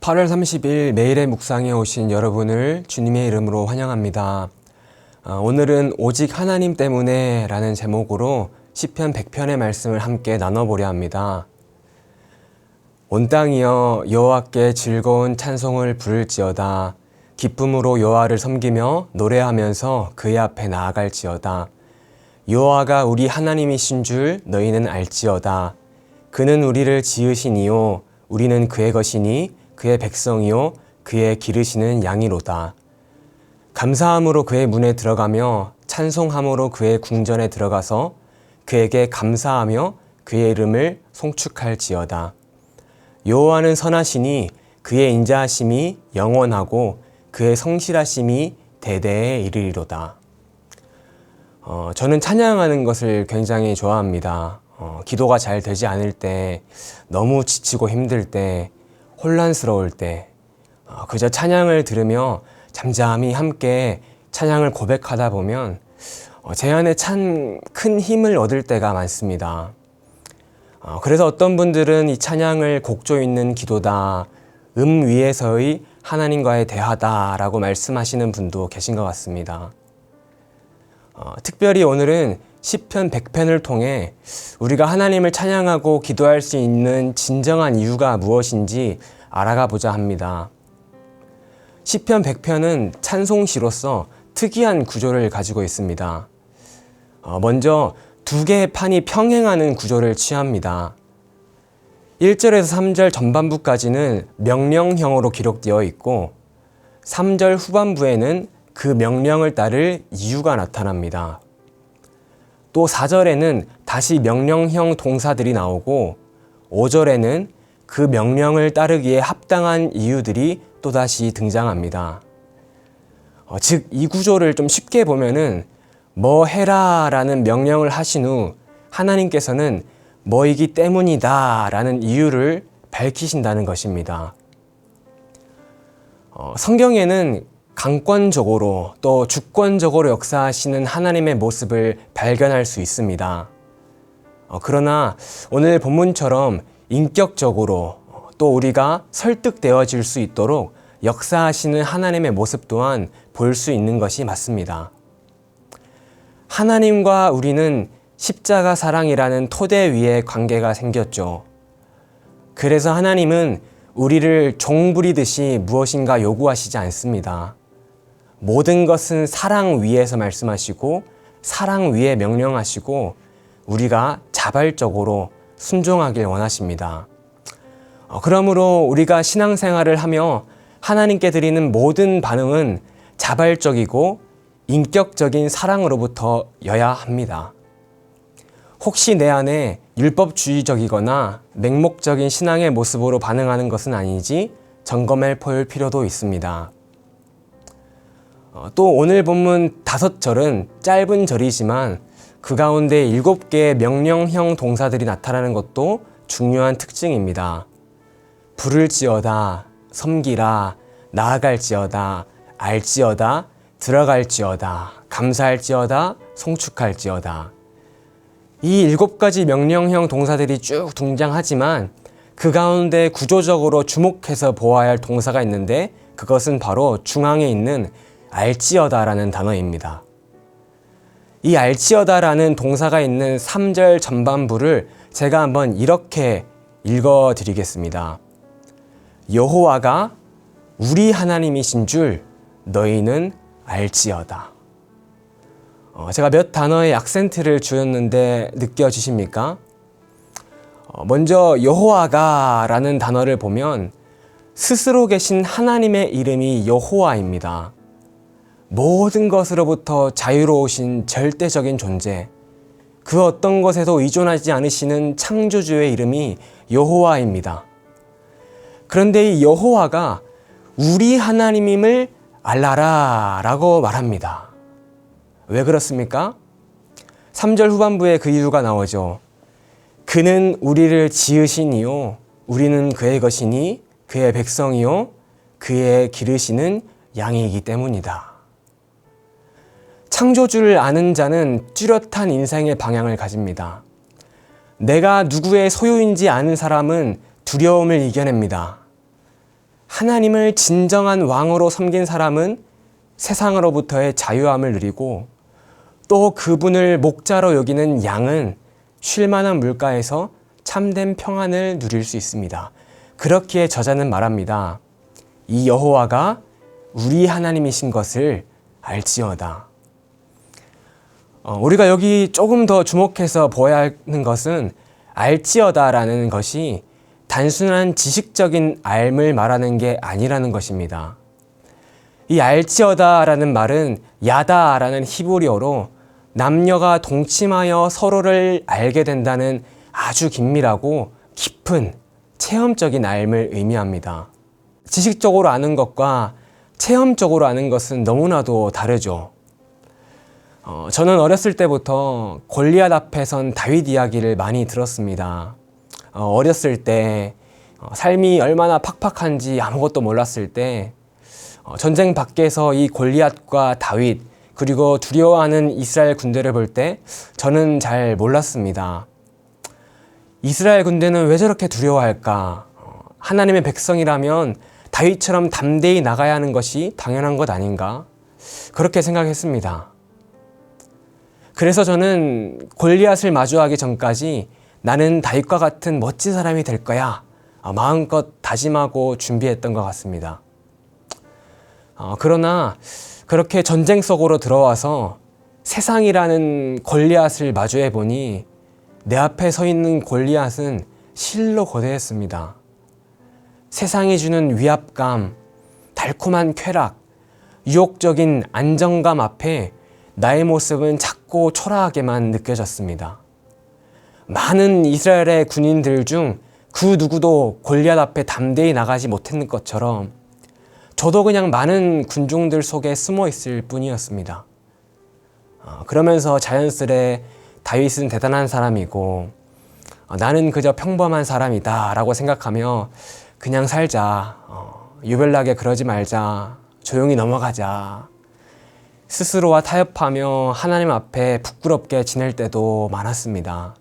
8월 30일 매일의 묵상에 오신 여러분을 주님의 이름으로 환영합니다. 오늘은 오직 하나님 때문에 라는 제목으로 시편 100편의 말씀을 함께 나눠보려 합니다. 온 땅이여 여호와께 즐거운 찬송을 부를지어다. 기쁨으로 여호와를 섬기며 노래하면서 그의 앞에 나아갈지어다. 여호와가 우리 하나님이신 줄 너희는 알지어다. 그는 우리를 지으시니요 우리는 그의 것이니 그의 백성이요 그의 기르시는 양이로다. 감사함으로 그의 문에 들어가며 찬송함으로 그의 궁전에 들어가서 그에게 감사하며 그의 이름을 송축할지어다. 여호와는 선하시니 그의 인자하심이 영원하고 그의 성실하심이 대대에 이르리로다. 저는 찬양하는 것을 굉장히 좋아합니다. 기도가 잘 되지 않을 때, 너무 지치고 힘들 때, 혼란스러울 때 그저 찬양을 들으며 잠잠히 함께 찬양을 고백하다 보면 제 안에 참 큰 힘을 얻을 때가 많습니다. 그래서 어떤 분들은 이 찬양을 곡조 있는 기도다, 위에서의 하나님과의 대화다라고 말씀하시는 분도 계신 것 같습니다. 특별히 오늘은 시편 100편을 통해 우리가 하나님을 찬양하고 기도할 수 있는 진정한 이유가 무엇인지 알아가 보자 합니다. 시편 100편은 찬송시로서 특이한 구조를 가지고 있습니다. 먼저 두 개의 판이 평행하는 구조를 취합니다. 1절에서 3절 전반부까지는 명령형으로 기록되어 있고 3절 후반부에는 그 명령을 따를 이유가 나타납니다. 또 4절에는 다시 명령형 동사들이 나오고 5절에는 그 명령을 따르기에 합당한 이유들이 또다시 등장합니다. 즉, 이 구조를 좀 쉽게 보면은 뭐 해라 라는 명령을 하신 후 하나님께서는 뭐이기 때문이다 라는 이유를 밝히신다는 것입니다. 성경에는 강권적으로 또 주권적으로 역사하시는 하나님의 모습을 발견할 수 있습니다. 그러나 오늘 본문처럼 인격적으로 또 우리가 설득되어질 수 있도록 역사하시는 하나님의 모습 또한 볼 수 있는 것이 맞습니다. 하나님과 우리는 십자가 사랑이라는 토대 위에 관계가 생겼죠. 그래서 하나님은 우리를 종 부리듯이 무엇인가 요구하시지 않습니다. 모든 것은 사랑 위에서 말씀하시고 사랑 위에 명령하시고 우리가 자발적으로 순종하길 원하십니다. 그러므로 우리가 신앙생활을 하며 하나님께 드리는 모든 반응은 자발적이고 인격적인 사랑으로부터여야 합니다. 혹시 내 안에 율법주의적이거나 맹목적인 신앙의 모습으로 반응하는 것은 아닌지 점검해 볼 필요도 있습니다. 또 오늘 본문 5절은 짧은 절이지만 그 가운데 7개의 명령형 동사들이 나타나는 것도 중요한 특징입니다. 부를지어다, 섬기라, 나아갈지어다, 알지어다, 들어갈지어다, 감사할지어다, 송축할지어다. 이 7가지 명령형 동사들이 쭉 등장하지만 그 가운데 구조적으로 주목해서 보아야 할 동사가 있는데 그것은 바로 중앙에 있는 알지어다라는 단어입니다. 이 알지어다라는 동사가 있는 3절 전반부를 제가 한번 이렇게 읽어드리겠습니다. 여호와가 우리 하나님이신 줄 너희는 알지어다. 제가 몇 단어의 악센트를 주었는데 느껴지십니까? 먼저 여호와가 라는 단어를 보면 스스로 계신 하나님의 이름이 여호와입니다. 모든 것으로부터 자유로우신 절대적인 존재, 그 어떤 것에도 의존하지 않으시는 창조주의 이름이 여호와입니다. 그런데 이 여호와가 우리 하나님임을 알라라 라고 말합니다. 왜 그렇습니까? 3절 후반부에 그 이유가 나오죠. 그는 우리를 지으시니요 우리는 그의 것이니 그의 백성이요 그의 기르시는 양이기 때문이다. 창조주를 아는 자는 뚜렷한 인생의 방향을 가집니다. 내가 누구의 소유인지 아는 사람은 두려움을 이겨냅니다. 하나님을 진정한 왕으로 섬긴 사람은 세상으로부터의 자유함을 누리고 또 그분을 목자로 여기는 양은 쉴만한 물가에서 참된 평안을 누릴 수 있습니다. 그렇기에 저자는 말합니다. 이 여호와가 우리 하나님이신 것을 알지어다. 우리가 여기 조금 더 주목해서 보아야 하는 것은 알지어다라는 것이 단순한 지식적인 알을 말하는 게 아니라는 것입니다. 이 알지어다라는 말은 야다라는 히브리어로 남녀가 동침하여 서로를 알게 된다는 아주 긴밀하고 깊은 체험적인 알을 의미합니다. 지식적으로 아는 것과 체험적으로 아는 것은 너무나도 다르죠. 저는 어렸을 때부터 골리앗 앞에 선 다윗 이야기를 많이 들었습니다. 어렸을 때 삶이 얼마나 팍팍한지 아무것도 몰랐을 때 전쟁 밖에서 이 골리앗과 다윗 그리고 두려워하는 이스라엘 군대를 볼 때 저는 잘 몰랐습니다. 이스라엘 군대는 왜 저렇게 두려워할까? 하나님의 백성이라면 다윗처럼 담대히 나가야 하는 것이 당연한 것 아닌가? 그렇게 생각했습니다. 그래서 저는 골리앗을 마주하기 전까지 나는 다윗과 같은 멋진 사람이 될 거야. 마음껏 다짐하고 준비했던 것 같습니다. 그러나 그렇게 전쟁 속으로 들어와서 세상이라는 골리앗을 마주해 보니 내 앞에 서 있는 골리앗은 실로 거대했습니다. 세상이 주는 위압감, 달콤한 쾌락, 유혹적인 안정감 앞에 나의 모습은 작고 초라하게만 느껴졌습니다. 많은 이스라엘의 군인들 중 그 누구도 골리앗 앞에 담대히 나가지 못했는 것처럼 저도 그냥 많은 군중들 속에 숨어 있을 뿐이었습니다. 그러면서 자연스레 다윗은 대단한 사람이고 나는 그저 평범한 사람이다 라고 생각하며 그냥 살자, 유별나게 그러지 말자, 조용히 넘어가자, 스스로와 타협하며 하나님 앞에 부끄럽게 지낼 때도 많았습니다.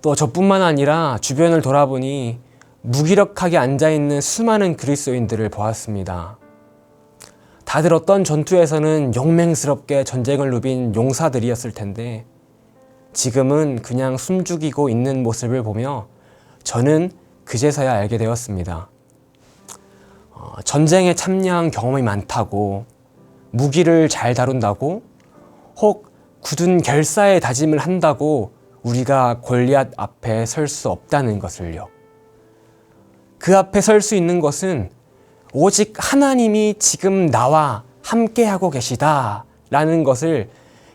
또 저뿐만 아니라 주변을 돌아보니 무기력하게 앉아있는 수많은 그리스도인들을 보았습니다. 다들 어떤 전투에서는 용맹스럽게 전쟁을 누빈 용사들이었을 텐데 지금은 그냥 숨죽이고 있는 모습을 보며 저는 그제서야 알게 되었습니다. 전쟁에 참여한 경험이 많다고, 무기를 잘 다룬다고, 혹 굳은 결사의 다짐을 한다고 우리가 골리앗 앞에 설 수 없다는 것을요. 그 앞에 설 수 있는 것은 오직 하나님이 지금 나와 함께하고 계시다라는 것을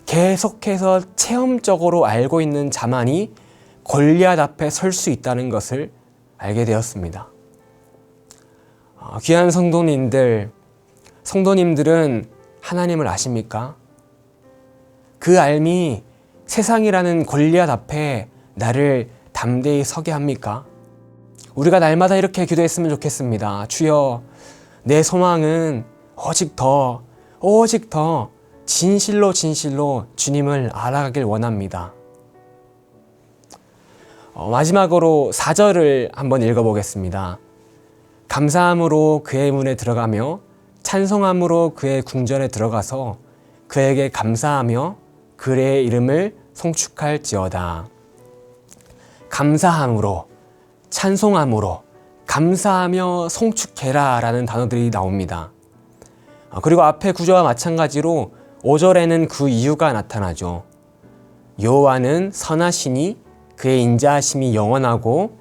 계속해서 체험적으로 알고 있는 자만이 골리앗 앞에 설 수 있다는 것을 알게 되었습니다. 귀한 성도님들은 하나님을 아십니까? 그 알미 세상이라는 골리앗 앞에 나를 담대히 서게 합니까? 우리가 날마다 이렇게 기도했으면 좋겠습니다. 주여, 내 소망은 오직 더 진실로 주님을 알아가길 원합니다. 마지막으로 4절을 한번 읽어보겠습니다. 감사함으로 그의 문에 들어가며 찬송함으로 그의 궁전에 들어가서 그에게 감사하며 그의 이름을 송축할지어다. 감사함으로, 찬송함으로, 감사하며 송축해라 라는 단어들이 나옵니다. 그리고 앞에 구절과 마찬가지로 5절에는 그 이유가 나타나죠. 여호와는 선하시니 그의 인자하심이 영원하고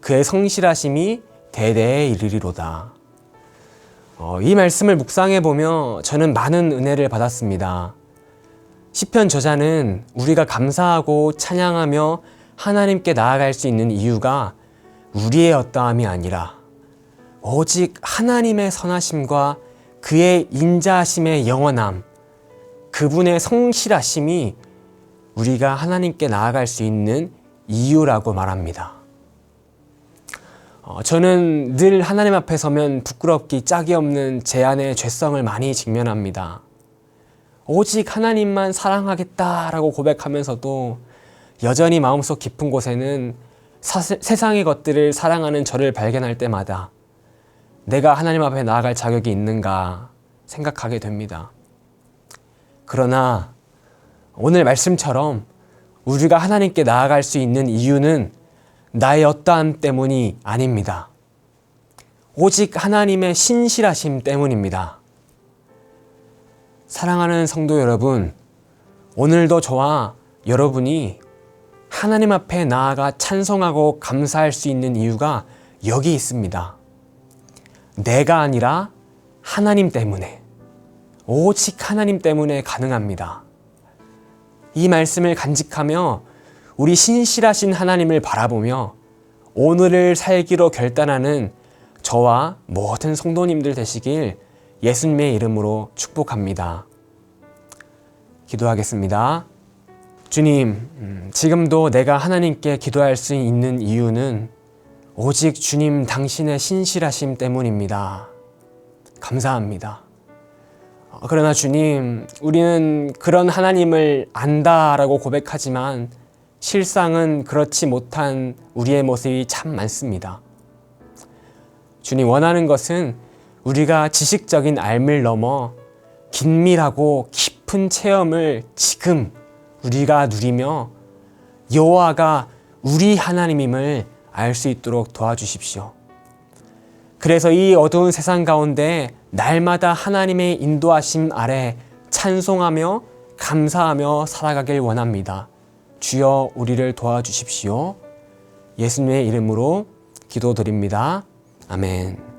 그의 성실하심이 대대에 이르리로다. 이 말씀을 묵상해 보며 저는 많은 은혜를 받았습니다. 시편 저자는 우리가 감사하고 찬양하며 하나님께 나아갈 수 있는 이유가 우리의 어떠함이 아니라 오직 하나님의 선하심과 그의 인자하심의 영원함, 그분의 성실하심이 우리가 하나님께 나아갈 수 있는 이유라고 말합니다. 저는 늘 하나님 앞에 서면 부끄럽기 짝이 없는 제 안의 죄성을 많이 직면합니다. 오직 하나님만 사랑하겠다라고 고백하면서도 여전히 마음속 깊은 곳에는 세상의 것들을 사랑하는 저를 발견할 때마다 내가 하나님 앞에 나아갈 자격이 있는가 생각하게 됩니다. 그러나 오늘 말씀처럼 우리가 하나님께 나아갈 수 있는 이유는 나의 어떠함 때문이 아닙니다. 오직 하나님의 신실하심 때문입니다. 사랑하는 성도 여러분, 오늘도 저와 여러분이 하나님 앞에 나아가 찬송하고 감사할 수 있는 이유가 여기 있습니다. 내가 아니라 하나님 때문에, 오직 하나님 때문에 가능합니다. 이 말씀을 간직하며 우리 신실하신 하나님을 바라보며 오늘을 살기로 결단하는 저와 모든 성도님들 되시길 예수님의 이름으로 축복합니다. 기도하겠습니다. 주님, 지금도 내가 하나님께 기도할 수 있는 이유는 오직 주님 당신의 신실하심 때문입니다. 감사합니다. 그러나 주님, 우리는 그런 하나님을 안다라고 고백하지만 실상은 그렇지 못한 우리의 모습이 참 많습니다. 주님, 원하는 것은 우리가 지식적인 알을 넘어 긴밀하고 깊은 체험을 지금 우리가 누리며 여호와가 우리 하나님임을 알 수 있도록 도와주십시오. 그래서 이 어두운 세상 가운데 날마다 하나님의 인도하심 아래 찬송하며 감사하며 살아가길 원합니다. 주여 우리를 도와주십시오. 예수님의 이름으로 기도드립니다. 아멘.